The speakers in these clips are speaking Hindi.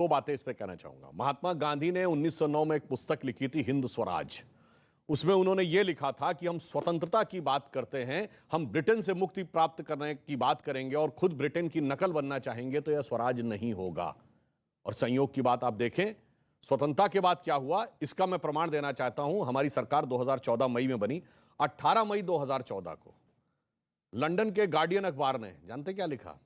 दो बातें इस पे कहना चाहूंगा। महात्मा गांधी ने 1909 में एक पुस्तक लिखी थी, हिंद स्वराज। उसमें उन्होंने यह लिखा था कि हम स्वतंत्रता की बात करते हैं, हम ब्रिटेन से मुक्ति प्राप्त करने की बात करेंगे और खुद ब्रिटेन की नकल बनना चाहेंगे तो यह स्वराज नहीं होगा। और संयोग की बात आप देखें, स्वतंत्रता के बाद क्या हुआ, इसका मैं प्रमाण देना चाहता हूं। हमारी सरकार 2014 मई में बनी। 18 मई 2014 को लंदन के गार्डियन अखबार ने जानते क्या लिखा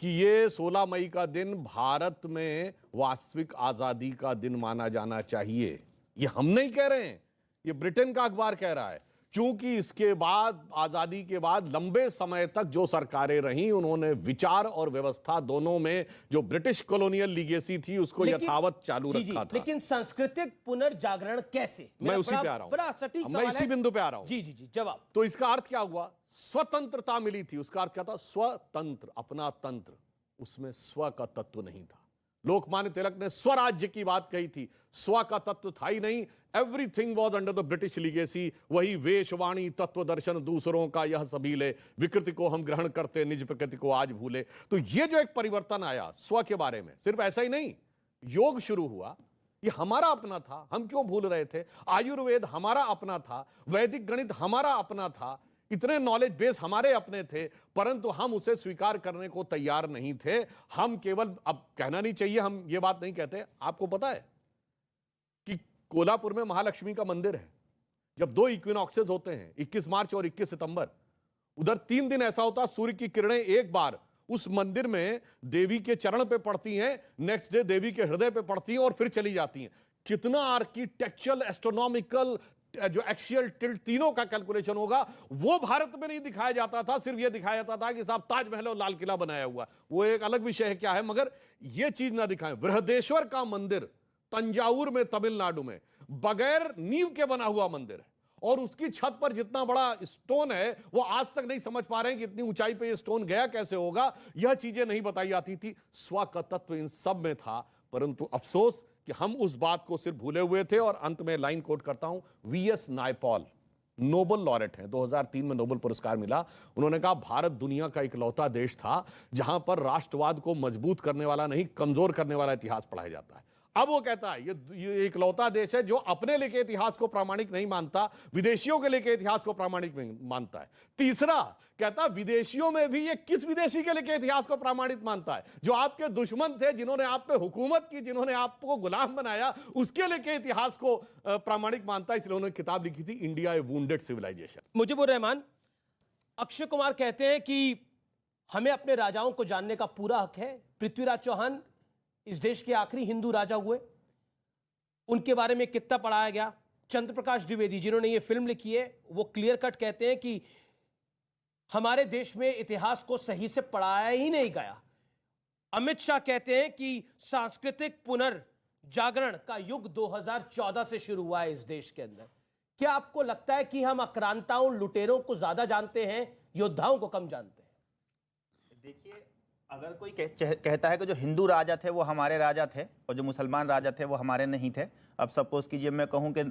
कि ये 16 मई का दिन भारत में वास्तविक आजादी का दिन माना जाना चाहिए। ये हम नहीं कह रहे हैं, ये ब्रिटेन का अखबार कह रहा है। क्योंकि इसके बाद, आजादी के बाद लंबे समय तक जो सरकारें रहीं, उन्होंने विचार और व्यवस्था दोनों में जो ब्रिटिश कॉलोनियल लीगेसी थी उसको यथावत चालू रखा था। लेकिन सांस्कृतिक पुनर्जागरण कैसे? मैं उसी पे आ रहा हूं, मैं इसी बिंदु पे आ रहा हूं। जी जी जी, जवाब। तो इसका अर्थ क्या हुआ? स्वतंत्रता मिली थी, उसका अर्थ क्या था? स्वतंत्र, अपना तंत्र। उसमें स्व का तत्व नहीं था। लोकमान्य तिलक ने स्वराज्य की बात कही थी, स्व का तत्व था ही नहीं। Everything was under the British legacy. वही वेशवाणी, तत्व दर्शन, दूसरों का यह सबीले, विकृति को हम ग्रहण करते, निज प्रकृति को आज भूले। तो ये जो एक परिवर्तन आया स्व के बारे में, सिर्फ ऐसा ही नहीं, योग शुरू हुआ, ये हमारा अपना था, हम क्यों भूल रहे थे। आयुर्वेद हमारा अपना था, वैदिक गणित हमारा अपना था, इतने नॉलेज बेस हमारे अपने थे, परंतु हम उसे स्वीकार करने को तैयार नहीं थे। हम केवल, अब कहना नहीं चाहिए, हम ये बात नहीं कहते। आपको पता है कि कोल्हापुर में महालक्ष्मी का मंदिर है। जब दो इक्विनॉक्सेस होते हैं, 21 मार्च और 21 सितंबर, उधर 3 दिन ऐसा होता है, सूर्य की किरणें एक बार उस मंदिर में देवी के चरण पे पड़ती हैं, नेक्स्ट डे देवी के हृदय पे पड़ती हैं और फिर चली जाती हैं। कितना आर्किटेक्चरल, एस्ट्रोनॉमिकल, जो एक्सियल टिल्ट, तीनों का कैलकुलेशन होगा, वो भारत में नहीं दिखाया जाता था। सिर्फ ये दिखाया जाता था कि साहब ताजमहल और लाल किला बनाया हुआ, वो एक अलग विषय है क्या है, मगर ये चीज ना दिखाएं। बृहदेश्वर का मंदिर तंजावुर में, तमिलनाडु में, बगैर नींव के बना हुआ मंदिर है, और उसकी छत पर जितना बड़ा स्टोन है, वो आज तक नहीं समझ पा रहे हैं कि इतनी ऊंचाई पे ये स्टोन गया कैसे होगा। यह चीजें नहीं बताई जाती थी। स्व का तत्व इन सब में था, परंतु अफसोस कि हम उस बात को सिर्फ भूले हुए थे। और अंत में लाइन कोट करता हूं, वीएस नायपॉल नोबेल लॉरेट हैं, 2003 में नोबेल पुरस्कार मिला। उन्होंने कहा भारत दुनिया का इकलौता देश था जहां पर राष्ट्रवाद को मजबूत करने वाला नहीं, कमजोर करने वाला इतिहास पढ़ाया जाता है। अब वो कहता है ये इकलौता देश है जो अपने लेके इतिहास को प्रामाणिक नहीं मानता, विदेशियों के लेके इतिहास को प्रामाणिक मानता है। तीसरा कहता है विदेशियों में भी ये किस विदेशी के लेके इतिहास को प्रामाणिक मानता है? जो आपके दुश्मन थे, जिन्होंने आप पे हुकूमत की, जिन्होंने आपको गुलाम बनाया, उसके लेके इतिहास को प्रामाणिक मानता है। इसलिए उन्होंने किताब लिखी थी, इंडिया ए वुंडेड सिविलाइजेशन। मुजीबुर रहमान, अक्षय कुमार कहते हैं कि हमें अपने राजाओं को जानने का पूरा हक है। पृथ्वीराज चौहान इस देश के आखिरी हिंदू राजा हुए, उनके बारे में कितना पढ़ाया गया। चंद्र प्रकाश द्विवेदी, जिन्होंने ये फिल्म लिखी है, वो क्लियर कट कहते हैं कि हमारे देश में इतिहास को सही से पढ़ाया ही नहीं गया। अमित शाह कहते हैं कि सांस्कृतिक पुनर्जागरण का युग 2014 से शुरू हुआ है इस देश के अंदर। क्या आपको लगता है कि हम आक्रांताओं, लुटेरों को ज्यादा जानते हैं, योद्धाओं को कम जानते हैं? देखिए, अगर कोई कहता है कि जो हिंदू राजा थे वो हमारे राजा थे और जो मुसलमान राजा थे वो हमारे नहीं थे। अब सपोज कीजिए मैं कहूं कि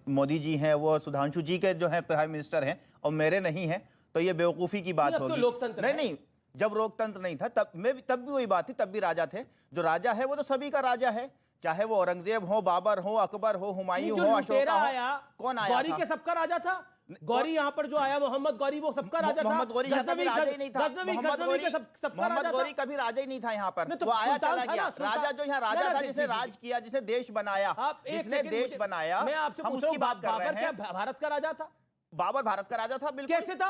मोदी जी हैं, वो सुधांशु जी के जो है प्राइम मिनिस्टर हैं और मेरे नहीं हैं, तो ये बेवकूफ़ी की बात होगी। तो लोकतंत्र नहीं, जब लोकतंत्र नहीं था तब भी वही बात थी, तब भी राजा थे। जो राजा है वो तो सभी का राजा है, चाहे वो औरंगजेब हो, बाबर हो, अकबर हो, हुमायूं हो, अशोका हो। कौन आया? गौरी के सबका राजा था। गौरी यहाँ पर जो आया, मोहम्मद गौरी, वो सबका राजा था। मोहम्मद गौरी राजा ही नहीं था। मोहम्मद गौरी कभी राजा ही नहीं था यहाँ पर। वो आया चला गया। राजा जो यहाँ राजा था, जिसने राज किया, जिसने देश बनाया, जिसने देश बनाया, मैं आपसे हम उसकी बात कर रहे हैं। क्या भारत का राजा था? बाबर भारत का राजा था, बिल्कुल। कैसे था?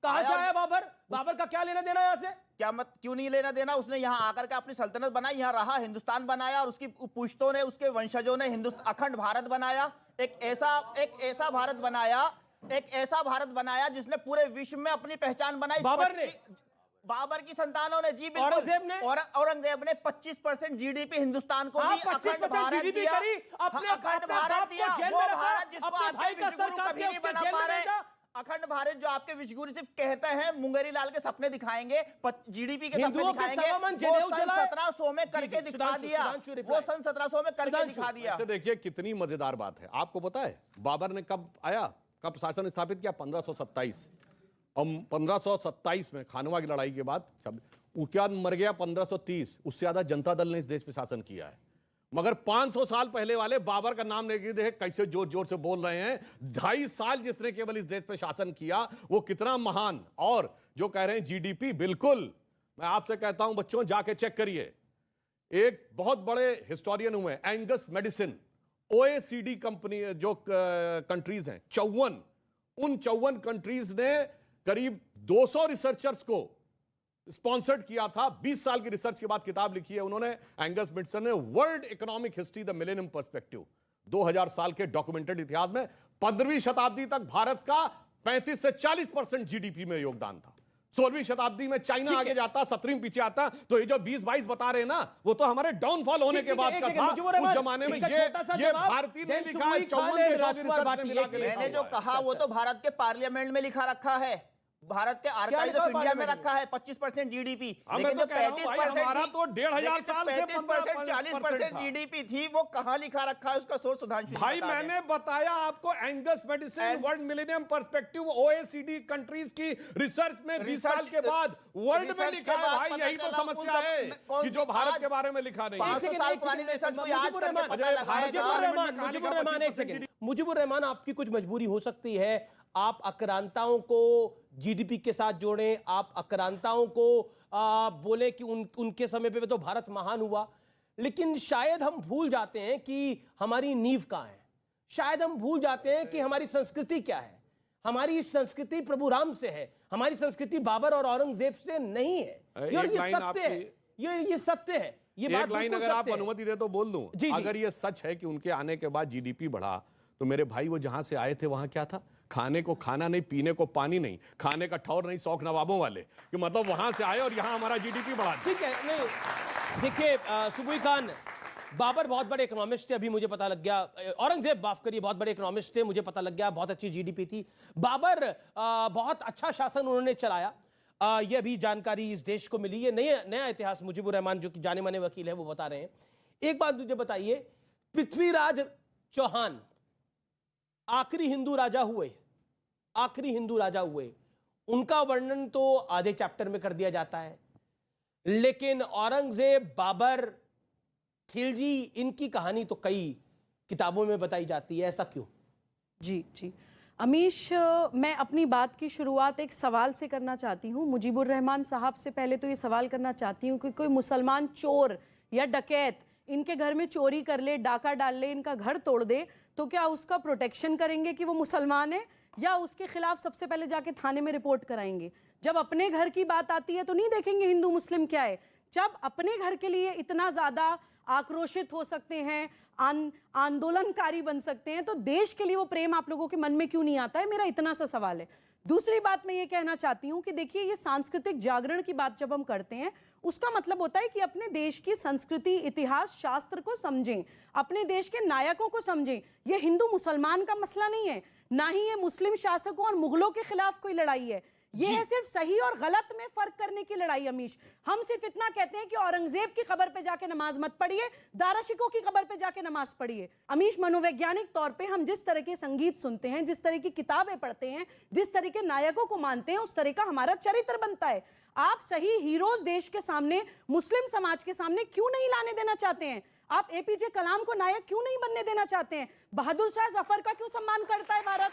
कहां से आया बाबर? बाबर का क्या लेना देना यहाँ से? क्या क्यों नहीं लेना देना? उसने यहाँ आकर के अपनी सल्तनत बनाई, यहाँ रहा, हिंदुस्तान बनाया, और उसकी पुश्तों ने, उसके वंशजों ने अखंड भारत बनाया। एक ऐसा भारत बनाया जिसने पूरे विश्व में अपनी पहचान बनाई। बाबर की संतानों ने, जी बिल्कुल। औरंगजेब ने 25% जीडीपी हिंदुस्तान को दी, अखंड भारत दिया, अखंड भारत दिया। वो भारत जिसको आपके विश्वगुरु कभी नहीं बना पा रहे, अखंड भारत जो आपके विश्वगुरु सिर्फ कहते हैं, मुंगेरी लाल के सपने दिखाएंगे, जीडीपी के सपने दिखाएंगे, वो सन 1700 में करके दिखा दिया। वो सन 1700 में करके दिखा दिया। देखिए कितनी मजेदार बात है। आपको पता है बाबर ने कब आया, कब शासन स्थापित किया? 1527। और 1527 में खानवा की लड़ाई के बाद वो क्या मर गया 1530, उससे ज्यादा जनता दल ने इस देश पे शासन किया है। मगर 500 साल पहले वाले बाबर का नाम लेके देख कैसे जोर जोर से बोल रहे हैं। 2.5 साल जिसने केवल इस देश पे शासन किया वो कितना महान। और जो कह रहे हैं जीडीपी, बिल्कुल मैं आपसे कहता हूं बच्चों जाके चेक करिए। एक बहुत बड़े हिस्टोरियन हुए एंगस मेडिसिन, ओएसीडी कंपनी जो कंट्रीज हैं 54, उन 54 कंट्रीज ने करीब 200 रिसर्चर्स को स्पॉन्सर्ड किया था। 20 साल की रिसर्च के बाद किताब लिखी है उन्होंने, एंगस मेडिसन ने, world economic history the millennium perspective. 2000 साल के डॉक्यूमेंटेड इतिहास में 15वीं शताब्दी तक भारत का 35 से 40% जीडीपी में योगदान था। 16वीं शताब्दी में चाइना आगे जाता, 17वीं पीछे आता। तो ये जो 20-22 बता रहे हैं ना, वो तो हमारे डाउनफॉल होने के बाद का था। उस जमाने में ये भारतीय ने लिखा है, 54 देशों की रिसर्च ने मिला के लिखा। मैंने जो कहा वो तो भारत के पार्लियामेंट में लिखा रखा है, भारत के आर्काइव्स ऑफ इंडिया में रखा है 25% जीडीपी। लेकिन जो 35% तो 1500 साल से 40% जीडीपी थी, वो कहां लिखा रखा है उसका सोर्स सुधांशु भाई मैंने बताया आपको, Angus Maddison, world millennium perspective, OECD countries की रिसर्च में 20 साल के बाद वर्ल्ड में लिखा है। भाई यही तो समस्या है कि जो भारत के बारे में लिखा नहीं। 500 साल पुरानी रिसर्च को आज करके पता लगाया। मुजीबुर रहमान, आपकी कुछ मजबूरी हो सकती है, आप आक्रांताओं को जीडीपी के साथ जोड़ें, आप आक्रांताओं को बोले कि उनके समय पे तो भारत महान हुआ, लेकिन शायद हम भूल जाते हैं कि हमारी नींव कहाँ है। शायद हम भूल जाते हैं कि हमारी संस्कृति क्या है। हमारी संस्कृति प्रभु राम से है, हमारी संस्कृति बाबर और औरंगजेब से नहीं है। ये सत्य है, ये सत्य है। ये बात एक लाइन अगर आप अनुमति दे तो बोल दूं। अगर ये सच है कि उनके आने के बाद जीडीपी बढ़ा, तो मेरे भाई वो जहां से आए थे वहां क्या था? खाने को खाना नहीं, पीने को पानी नहीं, खाने का ठौर नहीं, शौक नवाबों वाले, कि मतलब वहां से आए और यहां हमारा जीडीपी बढ़ा। ठीक है, नहीं देखिए सुबुई खान, बाबर बहुत बड़े इकोनॉमिस्ट थे, अभी मुझे पता लग गया। औरंगजेब माफ करिए, बहुत बड़े इकोनॉमिस्ट थे, मुझे पता लग गया, बहुत अच्छी जीडीपी थी। बाबर बहुत अच्छा शासन उन्होंने चलाया, ये अभी जानकारी इस देश को मिली है। नया इतिहास मुजीबुर रहमान जो कि जाने माने वकील है वो बता रहे हैं। एक बात मुझे बताइए, पृथ्वीराज चौहान आखिरी हिंदू राजा हुए, आखिरी हिंदू राजा हुए, उनका वर्णन तो आधे चैप्टर में कर दिया जाता है, लेकिन औरंगजेब, बाबर, खिलजी, इनकी कहानी तो कई किताबों में बताई जाती है। ऐसा क्यों? जी जी अमीश, मैं अपनी बात की शुरुआत एक सवाल से करना चाहती हूँ। मुजीबुर रहमान साहब से पहले तो ये सवाल करना चाहती हूँ कि कोई मुसलमान चोर या डकैत इनके घर में चोरी कर ले, डाका डाल ले, इनका घर तोड़ दे, तो क्या उसका प्रोटेक्शन करेंगे कि वो मुसलमान है, या उसके खिलाफ सबसे पहले जाके थाने में रिपोर्ट कराएंगे? जब अपने घर की बात आती है तो नहीं देखेंगे हिंदू मुस्लिम क्या है। जब अपने घर के लिए इतना ज्यादा आक्रोशित हो सकते हैं, आंदोलनकारी बन सकते हैं, तो देश के लिए वो प्रेम आप लोगों के मन में क्यों नहीं आता है? मेरा इतना सा सवाल है। दूसरी बात मैं ये कहना चाहती हूँ कि देखिए, ये सांस्कृतिक जागरण की बात जब हम करते हैं, उसका मतलब होता है कि अपने देश की संस्कृति, इतिहास, शास्त्र को समझें, अपने देश के नायकों को समझें। ये हिंदू मुसलमान का मसला नहीं है, ना ही ये मुस्लिम शासकों और मुगलों के खिलाफ कोई लड़ाई है। ये है सिर्फ सही और गलत में फर्क करने की लड़ाई। अमीश, हम सिर्फ इतना कहते हैं कि औरंगजेब की खबर पे जाके नमाज मत पढ़िए, दारा शिकोह की खबर पे जाके नमाज पढ़िए। अमीश, मनोवैज्ञानिक तौर पे हम जिस तरह के संगीत सुनते हैं, जिस तरह की किताबें पढ़ते हैं, जिस तरह के नायकों को मानते हैं, उस तरह का हमारा चरित्र बनता है। आप सही हीरोज देश के सामने, मुस्लिम समाज के सामने क्यों नहीं लाने देना चाहते हैं? आप एपीजे कलाम को नायक क्यों नहीं बनने देना चाहते हैं? बहादुर शाह जफर का क्यों सम्मान करता है भारत?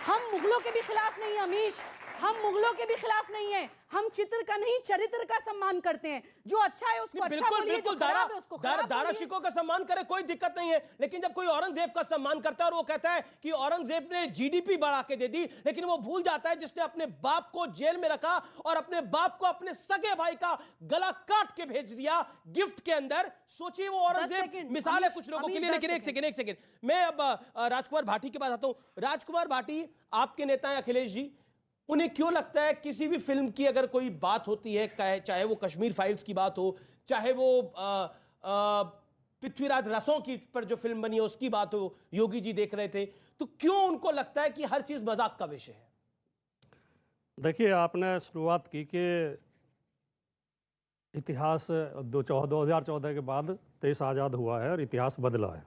हम मुगलों के भी खिलाफ नहीं है अमीश, हम मुगलों के भी खिलाफ नहीं है। हम चित्र का नहीं, चरित्र का सम्मान करते हैं। जो अच्छा है उसको अच्छा बोलिए, बिल्कुल दारा शिकोह का सम्मान करे, कोई दिक्कत नहीं है। लेकिन जब कोई औरंगजेब का सम्मान करता है और वो कहता है कि औरंगजेब ने जीडीपी बढ़ा के दे दी, लेकिन वो भूल जाता है जिसने अपने बाप को जेल में रखा और अपने बाप को अपने सगे भाई का गला काट के भेज दिया गिफ्ट के अंदर। सोचिए, वो औरंगजेब मिसाल है कुछ लोगों के लिए। लेकिन एक सेकेंड, मैं अब राजकुमार भाटी के पास आता हूं। राजकुमार भाटी, आपके नेता हैं अखिलेश जी, उन्हें क्यों लगता है किसी भी फिल्म की अगर कोई बात होती है, चाहे वो कश्मीर फाइल्स की बात हो, चाहे वो पृथ्वीराज रसों की पर जो फिल्म बनी है उसकी बात हो, योगी जी देख रहे थे, तो क्यों उनको लगता है कि हर चीज मजाक का विषय है? देखिए, आपने शुरुआत की कि इतिहास 2014 के बाद देश आज़ाद हुआ है और इतिहास बदला है।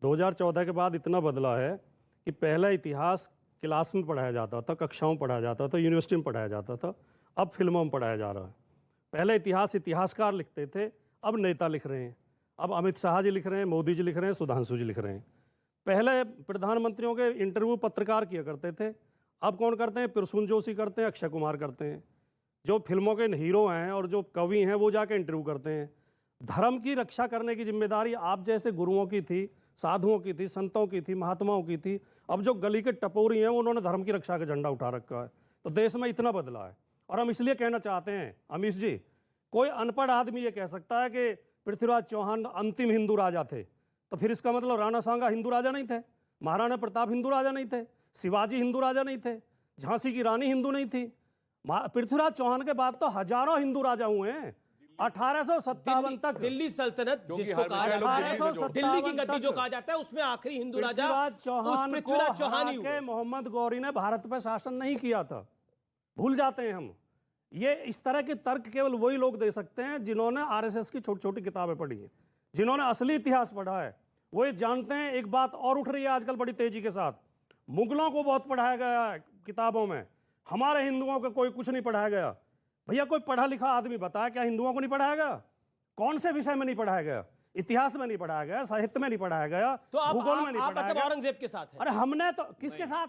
2014 के बाद इतना बदला है कि पहला इतिहास क्लास में पढ़ाया जाता था, कक्षाओं में पढ़ाया जाता था, यूनिवर्सिटी में पढ़ाया जाता था, अब फिल्मों में पढ़ाया जा रहा है। पहले इतिहास इतिहासकार लिखते थे, अब नेता लिख रहे हैं। अब अमित शाह जी लिख रहे हैं, मोदी जी लिख रहे हैं, सुधांशु जी लिख रहे हैं। पहले प्रधानमंत्रियों के इंटरव्यू पत्रकार किया करते थे, अब कौन करते हैं? प्रसून जोशी करते हैं, अक्षय कुमार करते हैं। जो फिल्मों के हीरो हैं और जो कवि हैं वो जाके इंटरव्यू करते हैं। धर्म की रक्षा करने की जिम्मेदारी आप जैसे गुरुओं की थी, साधुओं की थी, संतों की थी, महात्माओं की थी। अब जो गली के टपोरी हैं उन्होंने धर्म की रक्षा का झंडा उठा रखा है। तो देश में इतना बदला है। और हम इसलिए कहना चाहते हैं अमीश जी, कोई अनपढ़ आदमी ये कह सकता है कि पृथ्वीराज चौहान अंतिम हिंदू राजा थे, तो फिर इसका मतलब राणा सांगा हिंदू राजा नहीं थे, महाराणा प्रताप हिंदू राजा नहीं थे, शिवाजी हिंदू राजा नहीं थे, झांसी की रानी हिंदू नहीं थी। पृथ्वीराज चौहान के बाद तो हजारों हिंदू राजा हुए हैं। 1857 तक दिल्ली सल्तनत क्योंकि जिसको हर कहा विषय लोग जाता दिल्ली में है, जोड़ते दिल्ली की गद्दी जो कहा जाता है, उसमें आखिरी हिंदू राजा पृथ्वीराज चौहान ही के हुए। मोहम्मद गौरी ने भारत पर शासन नहीं किया था, भूल जाते हैं हम। ये इस तरह के तर्क केवल वही लोग दे सकते हैं जिन्होंने आरएसएस की छोटी छोटी किताबें पढ़ी हैं, जिन्होंने असली इतिहास पढ़ा है। वो ये जानते हैं। एक बात और उठ रही है आजकल बड़ी तेजी के साथ, मुगलों को बहुत पढ़ाया गया है किताबों में, हमारे हिंदुओं को कोई कुछ नहीं पढ़ाया गया। भैया कोई पढ़ा लिखा आदमी बताया क्या हिंदुओं को नहीं पढ़ाया गया? कौन से विषय में नहीं पढ़ाया गया? इतिहास में नहीं पढ़ाया गया, साहित्य में नहीं पढ़ाया गया, तो भूगोल में नहीं आप पढ़ाया मतलब गया। औरंगजेब के साथ है। अरे हमने तो किसके साथ?